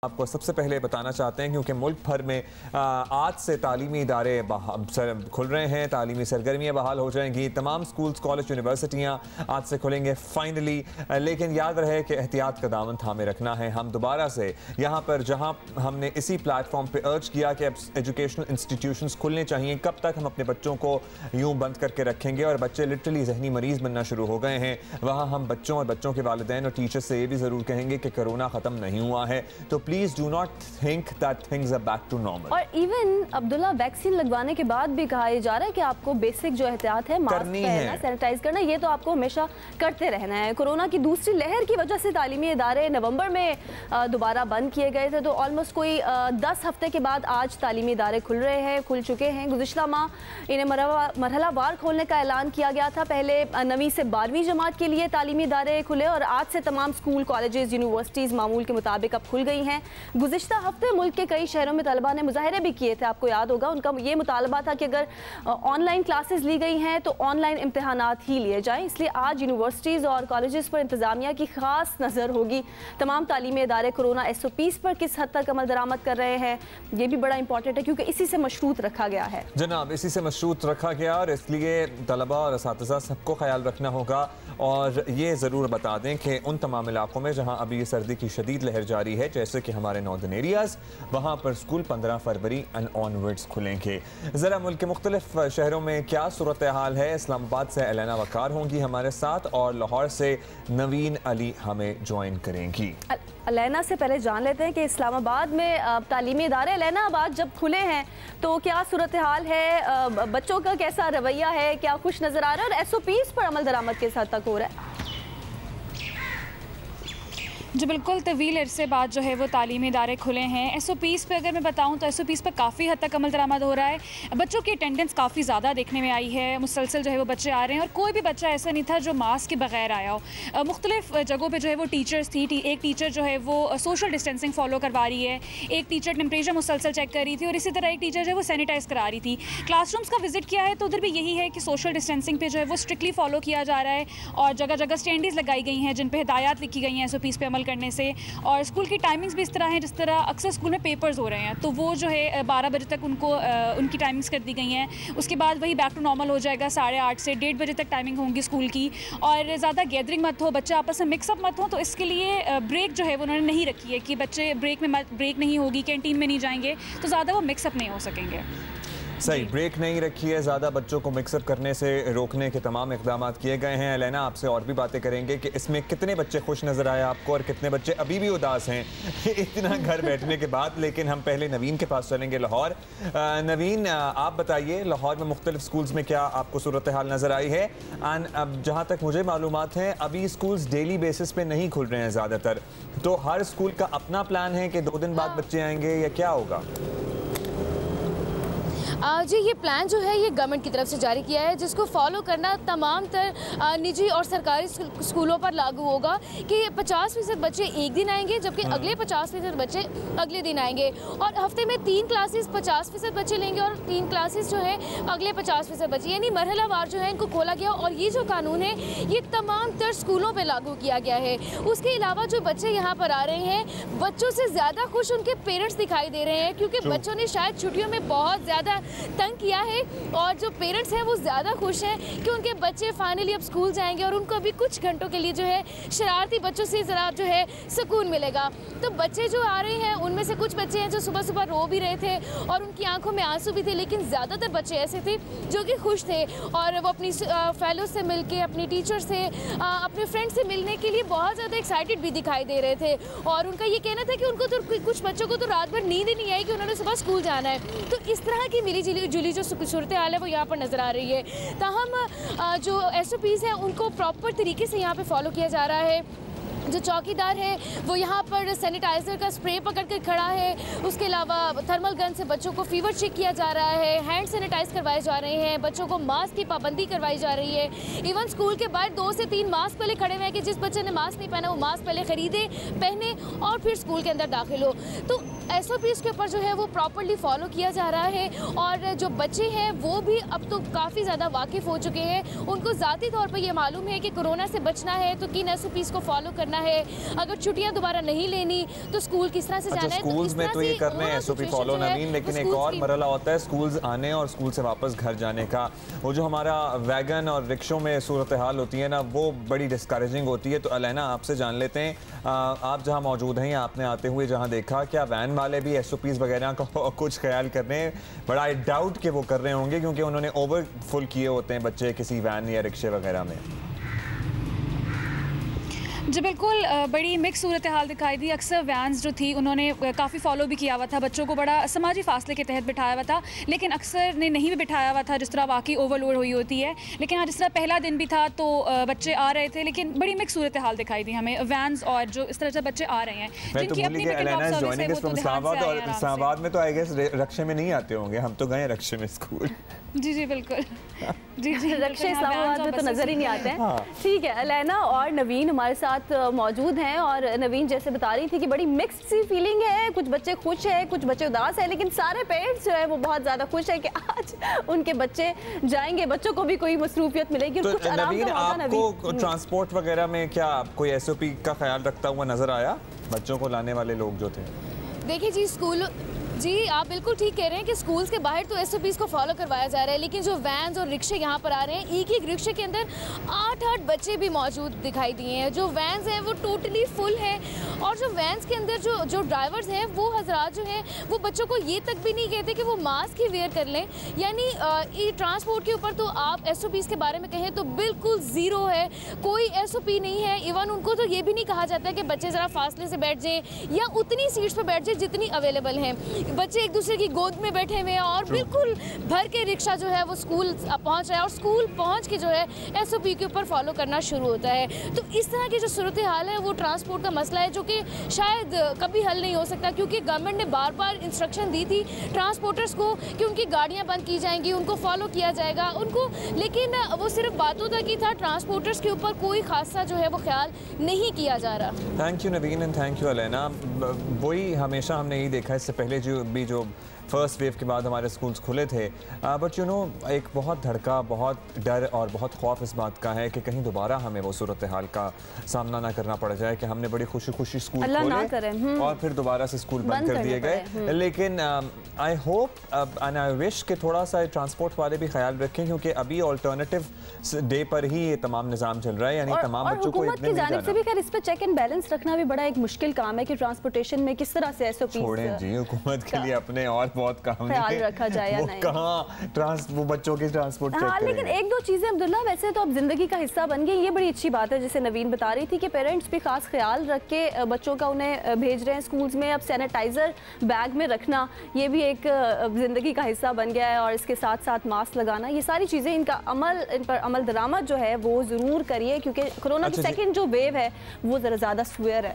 आपको सबसे पहले बताना चाहते हैं क्योंकि मुल्क भर में आज से तालीमी इदारे खुल रहे हैं, तालीमी सरगर्मियाँ बहाल हो जाएंगी, तमाम स्कूल्स, कॉलेज, यूनिवर्सिटियाँ आज से खुलेंगे फाइनली। लेकिन याद रहे कि एहतियात का दामन थामे रखना है। हम दोबारा से यहाँ पर जहाँ हमने इसी प्लेटफॉर्म पर अर्ज किया कि अब एजुकेशनल इंस्टीट्यूशंस खुलने चाहिए, कब तक हम अपने बच्चों को यूँ बंद करके रखेंगे और बच्चे लिटरली जहनी मरीज बनना शुरू हो गए हैं। वहाँ हम बच्चों और बच्चों के वालिदैन और टीचर्स से ये भी ज़रूर कहेंगे कि कोरोना ख़त्म नहीं हुआ है, तो please do not think that things are back to normal. और इवन अब्दुल्ला, वैक्सीन लगवाने के बाद भी कहा जा रहा है कि आपको बेसिक जो एहतियात है, मास्क पहनना, सैनिटाइज करना, ये तो आपको हमेशा करते रहना है। कोरोना की दूसरी लहर की वजह से तालीमी इदारे नवंबर में दोबारा बंद किए गए थे, तो ऑलमोस्ट कोई 10 हफ्ते के बाद आज तालीमी इदारे खुल रहे हैं, खुल चुके हैं। गुज़िश्ता माह इन्हें मरहलावार खोलने का ऐलान किया गया था। पहले 9वीं से 12वीं जमात के लिए तालीमी इदारे खुले और आज से तमाम स्कूल, कॉलेजेस, यूनिवर्सिटीज़ मामूल के मुताबिक अब खुल गई हैं। गुज़िश्ता हफ्ते मुल्क के कई शहरों में तलबा ने मुजाहरे भी किए थे, आपको याद होगा। उनका ये मुतालबा था कि अगर ऑनलाइन क्लासेस ली गई हैं तो ऑनलाइन इम्तहानात ही लिए जाएं। इसलिए आज यूनिवर्सिटीज़ और कॉलेजेस पर इंतजामिया की खास नज़र होगी। तमाम तालीमी इदारे कोरोना SOPs पर किस हद तक अमल दरामद कर रहे हैं, ये भी बड़ा इंपॉर्टेंट है क्योंकि इसी से मशरूत रखा गया है। जनाब, इसी से मशरूत रखा गया और इसलिए तलबा और असातिज़ा सबको ख्याल रखना होगा। और ये ज़रूर बता दें कि उन तमाम इलाकों में जहाँ अभी सर्दी की शदीद लहर जारी है, जैसे कि हमारे नॉर्दर्न एरियाज़, वहाँ पर स्कूल 15 फरवरी एंड ऑनवर्ड्स खुलेंगे। ज़रा मुल्क के मुख्तलिफ शहरों में क्या सूरत हाल है, इस्लामाबाद से एलेना वकार होंगी हमारे साथ और लाहौर से नवीन अली हमें ज्वाइन करेंगी। एलेना से पहले जान लेते हैं कि इस्लामाबाद में तालीमी इदारे एलेना आबाद जब खुले हैं तो क्या सूरत हाल है, बच्चों का कैसा रवैया है, क्या खुश नज़र आ रहा है और SOPs पर अमल दरामद किस हद तक हो रहा है? जी बिल्कुल, तवील अरसे बाद जो है वो तालीमी इदारे खुले हैं। SOPs पे अगर मैं बताऊं तो SOPs पे काफ़ी हद तक अमल दरामद हो रहा है। बच्चों की अटेंडेंस काफ़ी ज़्यादा देखने में आई है, मुसलसल जो है वो बच्चे आ रहे हैं और कोई भी बच्चा ऐसा नहीं था जो मास्क के बगैर आया हो। मुख्तलिफ जगहों पे जो है वो टीचर्स थी, एक टीचर जो है वो सोशल डिस्टेंसिंग फॉलो करवा रही है, एक टीचर टेम्परेचर मुसलसल चेक कर रही थी और इसी तरह एक टीचर जो है वो सैनिटाइज़ करा रही थी। क्लासरूम्स का विजिट किया है तो उधर भी यही है कि सोशल डिस्टेंसिंग पे जो है वो स्ट्रिक्टली फॉलो किया जा रहा है और जगह जगह स्टैंडीज़ लगाई गई हैं जिन पर हिदायत लिखी गई हैं SOPs पे अमल करने से। और स्कूल की टाइमिंग्स भी इस तरह हैं जिस तरह अक्सर स्कूल में पेपर्स हो रहे हैं तो वो जो है 12 बजे तक उनको उनकी टाइमिंग्स कर दी गई हैं। उसके बाद वही बैक टू नॉर्मल हो जाएगा, 8:30 से 1:30 बजे तक टाइमिंग होंगी स्कूल की। और ज़्यादा गैदरिंग मत हो, बच्चे आपस में मिक्सअप मत हो, तो इसके लिए ब्रेक जो है वो उन्होंने नहीं रखी है कि बच्चे ब्रेक नहीं होगी, कैंटीन में नहीं जाएंगे तो ज़्यादा वो मिक्सअप नहीं हो सकेंगे। सही, ब्रेक नहीं रखी है, ज़्यादा बच्चों को मिक्सअप करने से रोकने के तमाम इक़दाम किए गए हैं। एलेना, आपसे और भी बातें करेंगे कि इसमें कितने बच्चे खुश नज़र आए आपको और कितने बच्चे अभी भी उदास हैं इतना घर बैठने के बाद। लेकिन हम पहले नवीन के पास चलेंगे, लाहौर। नवीन, आप बताइए लाहौर में मुख्तलिफ स्कूल्स में क्या आपको सूरत हाल नज़र आई है? एंड अब जहाँ तक मुझे मालूमात हैं अभी स्कूल्स डेली बेसिस पे नहीं खुल रहे हैं ज़्यादातर, तो हर स्कूल का अपना प्लान है कि 2 दिन बाद बच्चे आएंगे या क्या होगा? जी, ये प्लान जो है ये गवर्नमेंट की तरफ से जारी किया है जिसको फॉलो करना तमाम निजी और सरकारी स्कूलों पर लागू होगा कि 50% बच्चे एक दिन आएंगे जबकि अगले 50% बच्चे अगले दिन आएंगे और हफ्ते में 3 क्लासेस 50% बच्चे लेंगे और 3 क्लासेस जो है अगले 50% बच्चे, यानी मरहलावार जो है इनको खोला गया। और ये जो कानून है ये तमाम तर स्कूलों पर लागू किया गया है। उसके अलावा जो बच्चे यहाँ पर आ रहे हैं, बच्चों से ज़्यादा खुश उनके पेरेंट्स दिखाई दे रहे हैं क्योंकि बच्चों ने शायद छुट्टियों में बहुत ज़्यादा तंग किया है और जो पेरेंट्स हैं वो ज़्यादा खुश हैं कि उनके बच्चे फाइनली अब स्कूल जाएंगे और उनको अभी कुछ घंटों के लिए जो है शरारती बच्चों से ज़रा जो है सुकून मिलेगा। तो बच्चे जो आ रहे हैं उनमें से कुछ बच्चे हैं जो सुबह सुबह रो भी रहे थे और उनकी आंखों में आंसू भी थे, लेकिन ज़्यादातर बच्चे ऐसे थे जो कि खुश थे और वो अपनी फेलो से मिल के, अपनी टीचर से, अपने फ्रेंड से मिलने के लिए बहुत ज़्यादा एक्साइटेड भी दिखाई दे रहे थे। और उनका ये कहना था कि उनको तो कुछ बच्चों को तो रात भर नींद ही नहीं आई कि उन्होंने सुबह स्कूल जाना है। तो इस तरह की मिली जुली जो सूरत हाल है वो यहाँ पर नज़र आ रही है। ताहम जो SOPs हैं उनको प्रॉपर तरीके से यहाँ पे फॉलो किया जा रहा है। जो चौकीदार है वो यहाँ पर सैनिटाइज़र का स्प्रे पकड़ कर खड़ा है, उसके अलावा थर्मल गन से बच्चों को फीवर चेक किया जा रहा है, हैंड सैनिटाइज करवाए जा रहे हैं, बच्चों को मास्क की पाबंदी करवाई जा रही है। इवन स्कूल के बाहर 2 से 3 मास्क पहले खड़े हुए हैं कि जिस बच्चे ने मास्क नहीं पहना वो मास्क पहले खरीदे, पहने और फिर स्कूल के अंदर दाखिल हो। तो SOPs के ऊपर जो है वो प्रॉपर्ली फॉलो किया जा रहा है और जो बच्चे हैं वो भी अब तो काफ़ी ज़्यादा वाकिफ़ हो चुके हैं। उनको ज़ाती तौर पर ये मालूम है कि कोरोना से बचना है तो किन SOPs को फॉलो करना है, अगर छुट्टियाँ दोबारा नहीं लेनी तो स्कूल किस तरह से जाना है। स्कूल्स में तो ये करने हैं SOP फॉलो नवीन, लेकिन एक और मरहला होता है स्कूल्स आने और स्कूल से वापस घर जाने का। वो जो हमारा वैगन और रिक्शों में सूरत हाल होती है ना, वो बड़ी डिस्करेजिंग होती है। तो अलैना आपसे जान लेते हैं, आप जहाँ मौजूद हैं, आपने आते हुए जहाँ देखा, क्या वैन वाले भी SOPs वगैरह का कुछ ख्याल कर रहे हैं? बड़ा आई डाउट कि वो कर रहे होंगे, क्योंकि उन्होंने ओवर फुल किए होते हैं बच्चे किसी वैन या रिक्शे वगैरह में। जी बिल्कुल, बड़ी मिक्स सूरत हाल दिखाई दी। अक्सर वैन्स जो थी उन्होंने काफ़ी फॉलो भी किया हुआ था, बच्चों को बड़ा समाजी फासले के तहत बिठाया हुआ था, लेकिन अक्सर ने नहीं भी बिठाया हुआ था जिस तरह वाकई ओवरलोड हुई होती है। लेकिन आज जिस तरह पहला दिन भी था तो बच्चे आ रहे थे, लेकिन बड़ी मिक्स सूरत हाल दिखाई दी हमें वैन्स और जो इस तरह से बच्चे आ रहे हैं जिनकी अपनी इस्लामाबाद में तो आई गेस रक्षे में नहीं आते होंगे, हम तो गए रक्षे में स्कूल। जी जी बिल्कुल, जी जी रक्षे इस्लामाबाद में तो नजर ही नहीं आते हैं। ठीक है, अलैना और नवीन हमारे साथ मौजूद हैं और नवीन जैसे बता रही थी कि बड़ी मिक्स्ड सी फीलिंग है, कुछ बच्चे खुश हैं, कुछ बच्चे उदास हैं, लेकिन सारे पेरेंट्स जो है वो बहुत ज्यादा खुश है कि आज उनके बच्चे जाएंगे, बच्चों को भी कोई मसरूफियत मिलेगी। तो कुछ नवीन, आपको ट्रांसपोर्ट वगैरह में क्या कोई SOP का ख्याल रखता हुआ नजर आया बच्चों को लाने वाले लोग जो थे? देखिए जी, स्कूल जी आप बिल्कुल ठीक कह रहे हैं कि स्कूल्स के बाहर तो SOPs को फॉलो करवाया जा रहा है, लेकिन जो वैन्स और रिक्शे यहाँ पर आ रहे हैं, एक रिक्शे के अंदर 8-8 बच्चे भी मौजूद दिखाई दिए हैं। जो वैन्स हैं वो टोटली फुल है और जो वैन्स के अंदर जो ड्राइवर्स हैं वो हजरात जो हैं वो बच्चों को ये तक भी नहीं कहते कि वो मास्क ही वेयर कर लें। यानी ट्रांसपोर्ट के ऊपर तो आप SOPs के बारे में कहें तो बिल्कुल ज़ीरो है, कोई SOP नहीं है। इवन उनको तो ये भी नहीं कहा जाता है कि बच्चे ज़रा फासले से बैठ जाएँ या उतनी सीट्स पर बैठ जाए जितनी अवेलेबल हैं। बच्चे एक दूसरे की गोद में बैठे हुए हैं और बिल्कुल भर के रिक्शा जो है वो स्कूल पहुंच रहा है और स्कूल पहुंच के जो है SOP के ऊपर फॉलो करना शुरू होता है। तो इस तरह की जो सूरत हाल है वो ट्रांसपोर्ट का मसला है जो कि शायद कभी हल नहीं हो सकता, क्योंकि गवर्नमेंट ने बार बार इंस्ट्रक्शन दी थी ट्रांसपोर्टर्स को कि उनकी गाड़ियाँ बंद की जाएंगी, उनको फॉलो किया जाएगा उनको, लेकिन वो सिर्फ बातों तक ही था। ट्रांसपोर्टर्स के ऊपर कोई खासा जो है वो ख्याल नहीं किया जा रहा। Thank you Naveen and thank you Alaina. वही हमेशा हमने यही देखा, इससे पहले जो फर्स्ट वेव के बाद हमारे स्कूल्स खुले थे, बट यू नो एक बहुत धड़का, बहुत डर और बहुत खौफ इस बात का है कि कहीं दोबारा हमें वो सूरत हाल का सामना ना करना पड़ जाए कि हमने बड़ी खुशी खुशी स्कूल खोले और फिर दोबारा से स्कूल बंद कर दिए गए। लेकिन I hope and I wish कि थोड़ा सा ट्रांसपोर्ट वाले भी ख्याल रखें, क्योंकि अभी ऑल्टरनेटिव डे पर ही ये तमाम निज़ाम चल रहा है, यानी तमाम बच्चों को इतने नहीं जाना। से भी खैर इस पर चेक एंड बैलेंस रखना भी बड़ा एक मुश्किल काम है कि ट्रांसपोर्टेशन में किस तरह से SOP छोड़ें जी, हुकूमत के लिए अपने और बहुत काम ख्याल रखा जाए या नहीं, कहाँ वो बच्चों के ट्रांसपोर्ट चेक करेंगे। लेकिन एक दो चीजें अब्दुल्ला वैसे तो अब जिंदगी का हिस्सा बन गई, ये बड़ी अच्छी बात है। जैसे नवीन बता रही थी कि पेरेंट्स भी खास ख्याल रख के बच्चों का उन्हें भेज रहे हैं स्कूल्स में। अब सैनिटाइजर बैग में रखना ये भी एक जिंदगी का हिस्सा बन गया है और इसके साथ साथ मास्क लगाना, ये सारी चीजें इन पर अमल दरामद जो है वो जरूर करिए, क्योंकि कोरोना की सेकंड जो वेव है वो जरा ज्यादा सुअर है।